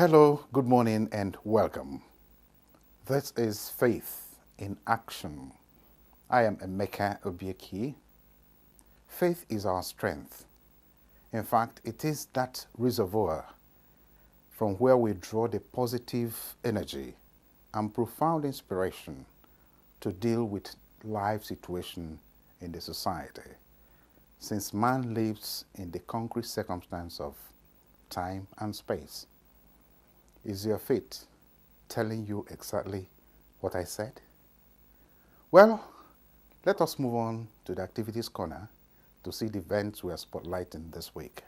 Hello, good morning, and welcome. This is Faith in Action. I am Emeka Obieki. Faith is our strength. In fact, it is that reservoir from where we draw the positive energy and profound inspiration to deal with life situation in the society, since man lives in the concrete circumstance of time and space. Is your faith telling you exactly what I said? Well, let us move on to the activities corner to see the events we are spotlighting this week.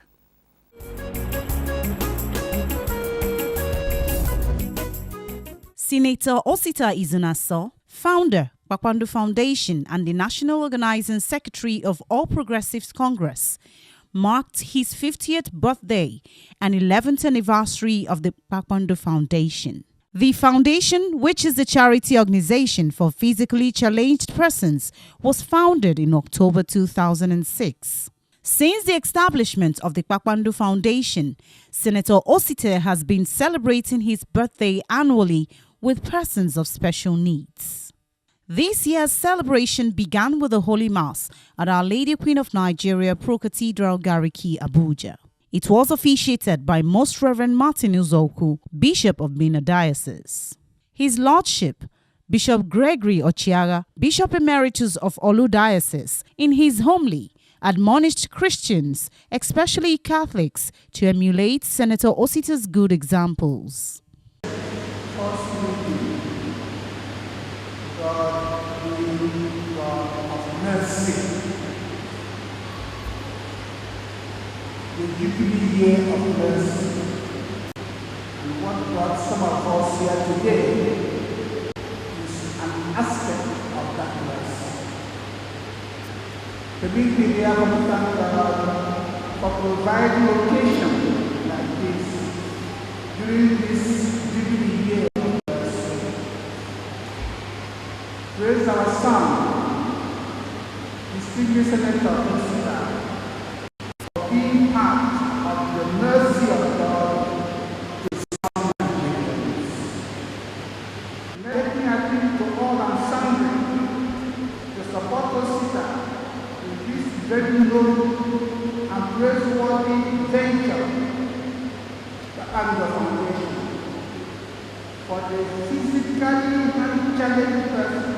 Senator Osita Izunaso, founder, Kpakpando Foundation and the National Organizing Secretary of All Progressives Congress, marked his 50th birthday and 11th anniversary of the Kpakpando Foundation. The foundation, which is a charity organization for physically challenged persons, was founded in October 2006. Since the establishment of the Kpakpando Foundation, Senator Osita has been celebrating his birthday annually with persons of special needs. This year's celebration began with a Holy Mass at Our Lady Queen of Nigeria Pro-Cathedral Gariki, Abuja. It was officiated by Most Reverend Martin Uzoku, Bishop of Benin Diocese. His Lordship, Bishop Gregory Ochiaga, Bishop Emeritus of Olu Diocese, in his homily, admonished Christians, especially Catholics, to emulate Senator Osita's good examples. God, you God of mercy. The Jubilee year of mercy. And what brought some of us here today is an aspect of that mercy. The big media of thank God for providing occasion like this during this Jubilee year. Praise our Son, distinguished Senator Osita, for being part of the mercy of God to some Nigerians. Let me appeal to all and sundry to support Osita in this very noble and praiseworthy venture, the Kpakpando Foundation, for the physically challenged person.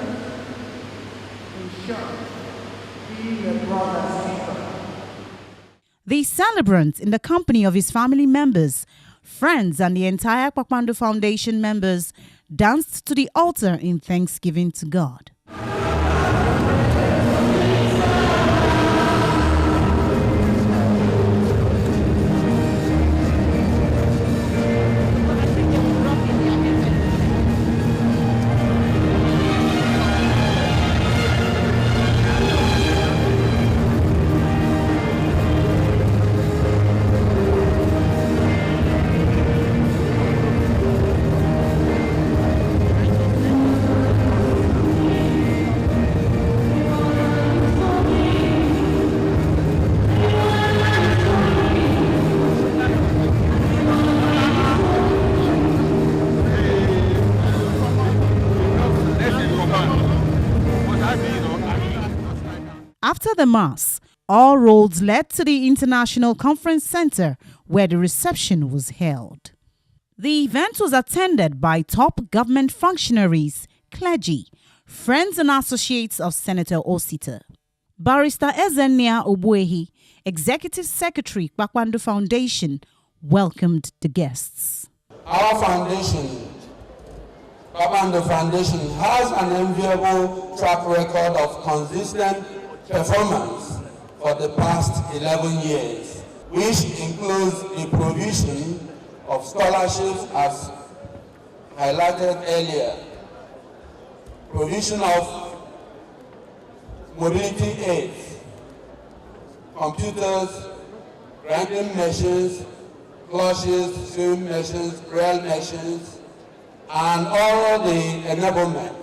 The celebrant, in the company of his family members, friends, and the entire Kpakpando Foundation members, danced to the altar in thanksgiving to God. After the Mass, all roads led to the International Conference Center, where the reception was held. The event was attended by top government functionaries, clergy, friends and associates of Senator Osita. Barrister Ezenia Obuehi, Executive Secretary, Kpakpando Foundation, welcomed the guests. Our foundation, Kpakpando Foundation, has an enviable track record of consistent performance for the past 11 years, which includes the provision of scholarships as highlighted earlier, provision of mobility aids, computers, grinding machines, cloches, sewing machines, braille machines, and all the enablement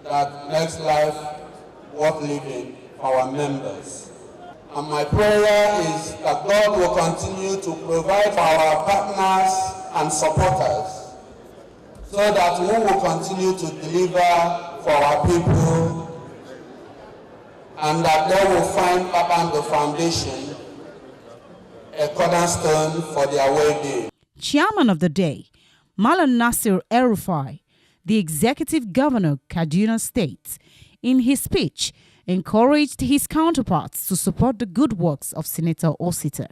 that makes life worth living for our members. And my prayer is that God will continue to provide for our partners and supporters, so that we will continue to deliver for our people, and that they will find Kpakpando Foundation a cornerstone for their well-being. Chairman of the day, Malam Nasir El-Rufai, the Executive Governor, Kaduna State, in his speech, encouraged his counterparts to support the good works of Senator Osita.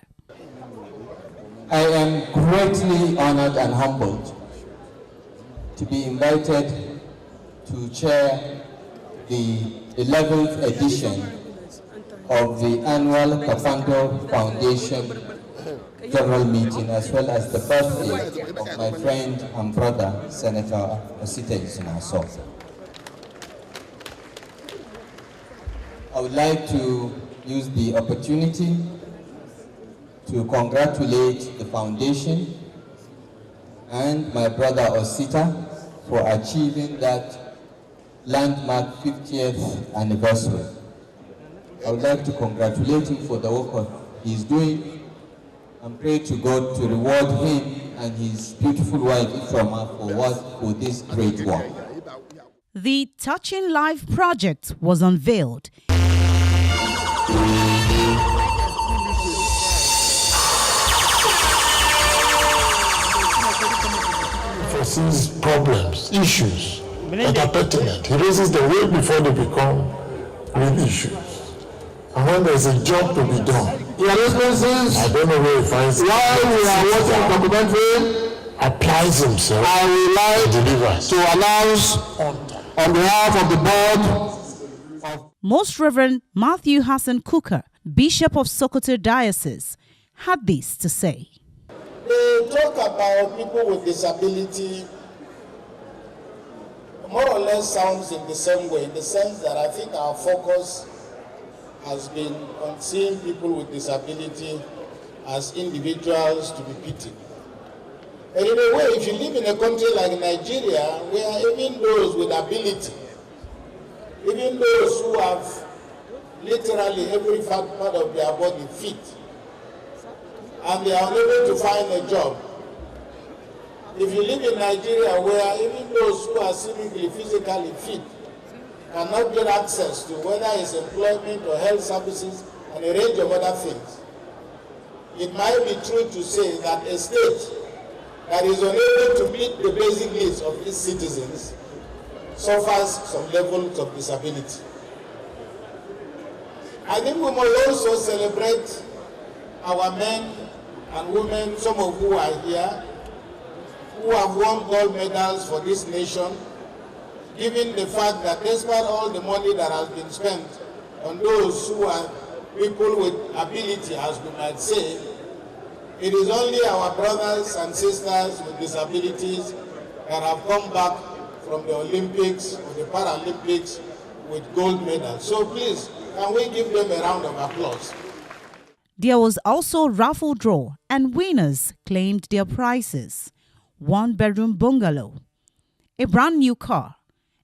I am greatly honored and humbled to be invited to chair the 11th edition of the annual Kpakpando Foundation General Meeting, as well as the birthday of my friend and brother, Senator Osita Izunaso. I would like to use the opportunity to congratulate the foundation and my brother Osita for achieving that landmark 50th anniversary. I would like to congratulate him for the work he's doing and pray to God to reward him and his beautiful wife Ifroma for this great work. The Touching Life project was unveiled. Foresees problems, issues that are pertinent. He raises them way before they become real issues. And when there's a job to be done, Your Excellencies, I don't know where he finds it. while we are watching documentary, Applies himself I would like and delivers. to announce on behalf of the board, Most Reverend Matthew Hassan Kuka, Bishop of Sokoto Diocese, had this to say. They talk about people with disability, more or less sounds in the same way, in the sense that I think our focus has been on seeing people with disability as individuals to be pitied. And in a way, if you live in a country like Nigeria, where even those with ability, even those who have literally every part of their body fit, and they are unable to find a job. If you live in Nigeria, where even those who are seemingly physically fit cannot get access to whether it's employment or health services and a range of other things, it might be true to say that a state that is unable to meet the basic needs of its citizens suffers some levels of disability. I think we must also celebrate our men and women, some of who are here, who have won gold medals for this nation, given the fact that despite all the money that has been spent on those who are people with ability, as we might say, it is only our brothers and sisters with disabilities that have come back from the Olympics or the Paralympics with gold medals. So please, can we give them a round of applause? There was also raffle draw and winners claimed their prizes. 1-bedroom bungalow, a brand new car,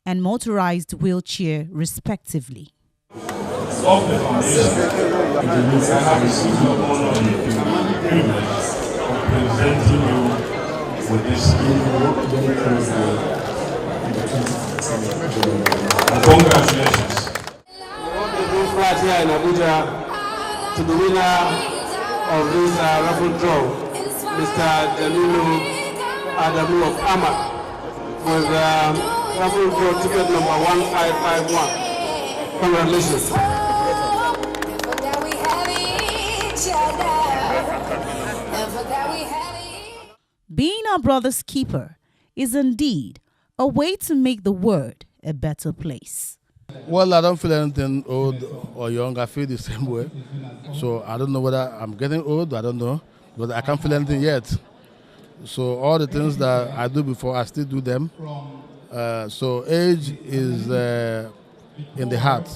and motorized wheelchair respectively. Of the foundation, I have received the honor and privilege of presenting you with this congratulations. we want to do flat here in Abuja to the winner of this raffle draw, Mr. Jamilu Adamu of Ama, with raffle draw ticket number 1551. Congratulations. Being our brother's keeper is indeed a way to make the world a better place. Well, I don't feel anything old or young. I feel the same way. So I don't know whether I'm getting old. I don't know. But I can't feel anything yet. So all the things that I do before, I still do them. So age is in the heart.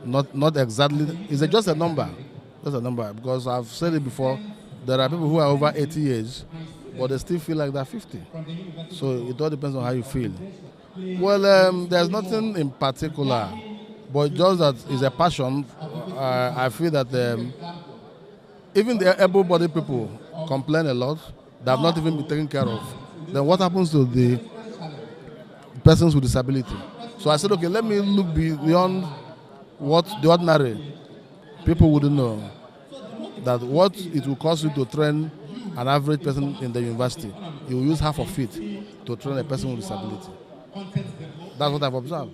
Not exactly. It's just a number. Just a number. Because I've said it before. There are people who are over 80 years, but they still feel like they're 50. So it all depends on how you feel. Well, there's nothing in particular, but just that it's a passion. I feel that even the able-bodied people complain a lot, that have not even been taken care of, then what happens to the persons with disability? So I said, okay, let me look beyond what the ordinary people wouldn't know, that what it will cost you to train an average person in the university, you will use half of it to train a person with disability. That's what I've observed.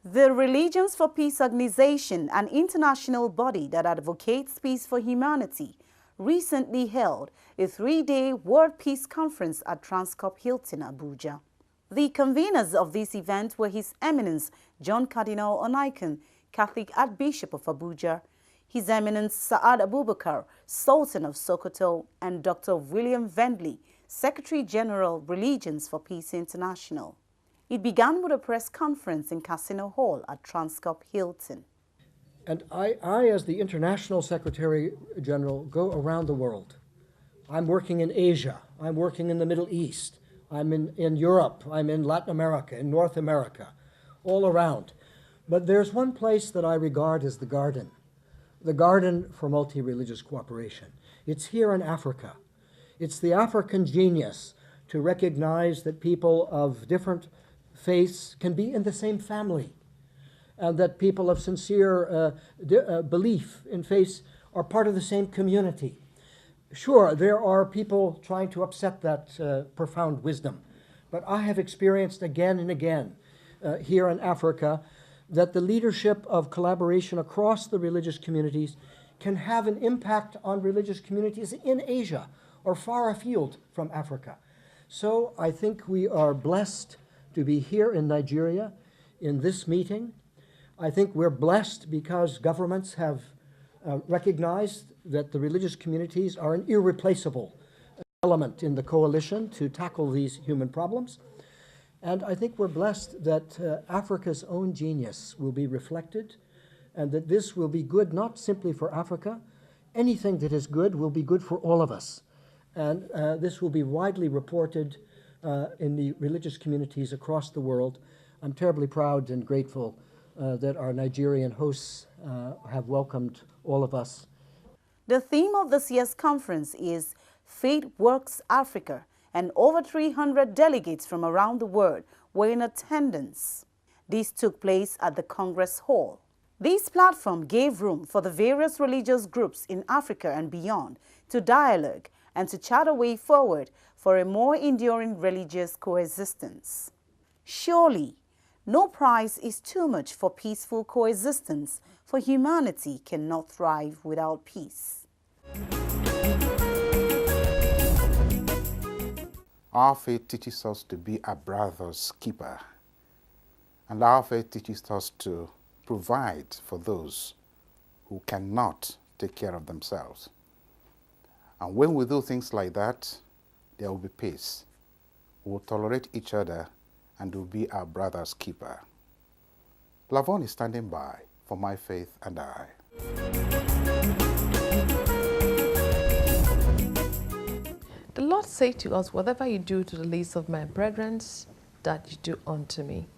The Religions for Peace organization, an international body that advocates peace for humanity, recently held a 3-day World Peace Conference at Transcorp Hilton, Abuja. The conveners of this event were His Eminence John Cardinal Onaikan, Catholic Archbishop of Abuja, His Eminence Saad Abubakar, Sultan of Sokoto, and Dr. William Vendley, Secretary General, Religions for Peace International. It began with a press conference in Casino Hall at Transcorp Hilton. And I, as the International Secretary General, go around the world. I'm working in Asia. I'm working in the Middle East. I'm in Europe. I'm in Latin America, in North America, all around. But there's one place that I regard as the garden for multi-religious cooperation. It's here in Africa. It's the African genius to recognize that people of different faiths can be in the same family, and that people of sincere belief in faith are part of the same community. Sure, there are people trying to upset that profound wisdom, but I have experienced again and again here in Africa that the leadership of collaboration across the religious communities can have an impact on religious communities in Asia or far afield from Africa. So I think we are blessed to be here in Nigeria in this meeting. I think we're blessed because governments have recognized that the religious communities are an irreplaceable element in the coalition to tackle these human problems. And I think we're blessed that Africa's own genius will be reflected, and that this will be good not simply for Africa. Anything that is good will be good for all of us. And this will be widely reported in the religious communities across the world. I'm terribly proud and grateful that our Nigerian hosts have welcomed all of us. The theme of this year's conference is Faith Works Africa, and over 300 delegates from around the world were in attendance. This took place at the Congress Hall. This platform gave room for the various religious groups in Africa and beyond to dialogue and to chart a way forward for a more enduring religious coexistence. Surely, no price is too much for peaceful coexistence, for humanity cannot thrive without peace. Our faith teaches us to be our brother's keeper, and our faith teaches us to provide for those who cannot take care of themselves. And when we do things like that, there will be peace. We will tolerate each other and will be our brother's keeper. Lavon is standing by for My Faith and I. The Lord said to us, whatever you do to the least of my brethren, that you do unto me.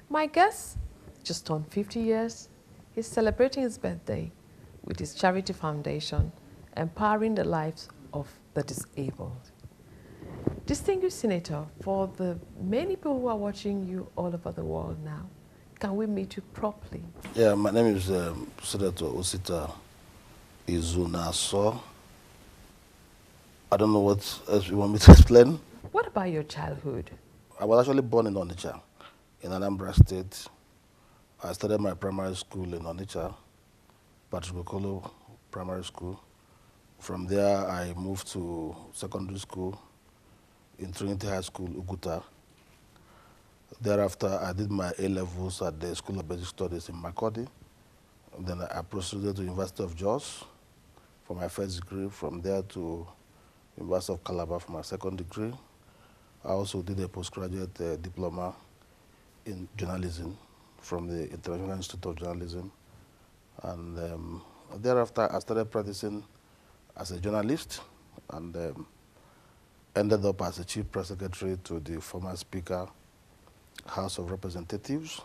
My guest just turned 50 years. He's celebrating his birthday with his charity foundation, empowering the lives of the disabled. Distinguished Senator, for the many people who are watching you all over the world now, can we meet you properly? Yeah, my name is Senator Osita Izunaso. I don't know what else you want me to explain. What about your childhood? I was actually born in Onitsha, in Anambra State. I started my primary school in Onitsha, Patrick Okolo Primary School. From there, I moved to secondary school in Trinity High School, Uguta. Thereafter, I did my A-levels at the School of Basic Studies in Makurdi. Then I proceeded to University of Jos for my first degree. From there to University of Calabar for my second degree. I also did a postgraduate diploma in journalism from the International Institute of Journalism. And thereafter, I started practicing as a journalist and ended up as a chief press secretary to the former Speaker, House of Representatives.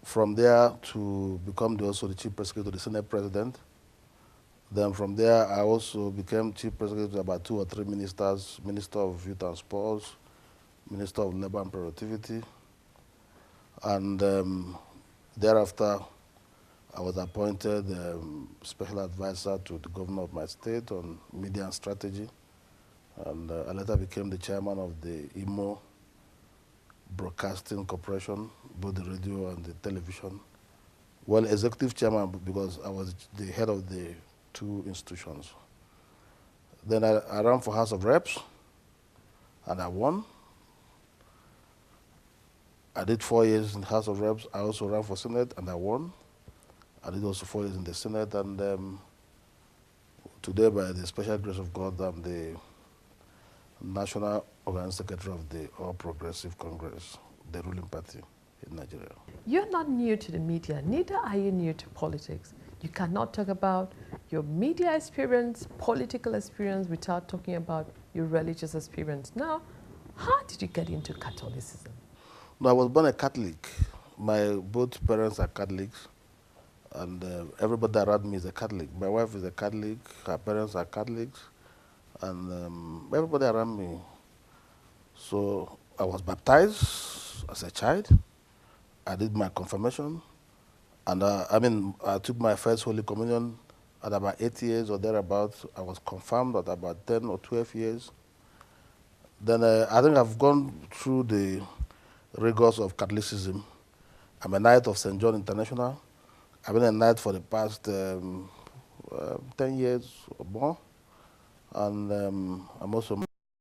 From there to become also the chief press secretary to the Senate president. Then from there, I also became chief press secretary to about 2 or 3 ministers, Minister of Youth and Sports, Minister of Labor and Productivity. And thereafter, I was appointed special advisor to the governor of my state on media and strategy. And I later became the chairman of the IMO Broadcasting Corporation, both the radio and the television. Well, executive chairman because I was the head of the 2 institutions. Then I ran for House of Reps, and I won. I did 4 years in the House of Reps. I also ran for Senate, and I won. I did also 4 years in the Senate, and today, by the special grace of God, I'm the National Organizing Secretary of the All Progressive Congress, the ruling party in Nigeria. You're not new to the media, neither are you new to politics. You cannot talk about your media experience, political experience, without talking about your religious experience. Now, how did you get into Catholicism? No, I was born a Catholic. My both parents are Catholics, and everybody around me is a Catholic. My wife is a Catholic, her parents are Catholics, and everybody around me. So I was baptized as a child. I did my confirmation, and I took my first Holy Communion at about 8 years or thereabouts. I was confirmed at about 10 or 12 years. Then I think I've gone through the rigors of Catholicism. I'm a Knight of St. John International. I've been a Knight for the past 10 years or more. And I'm also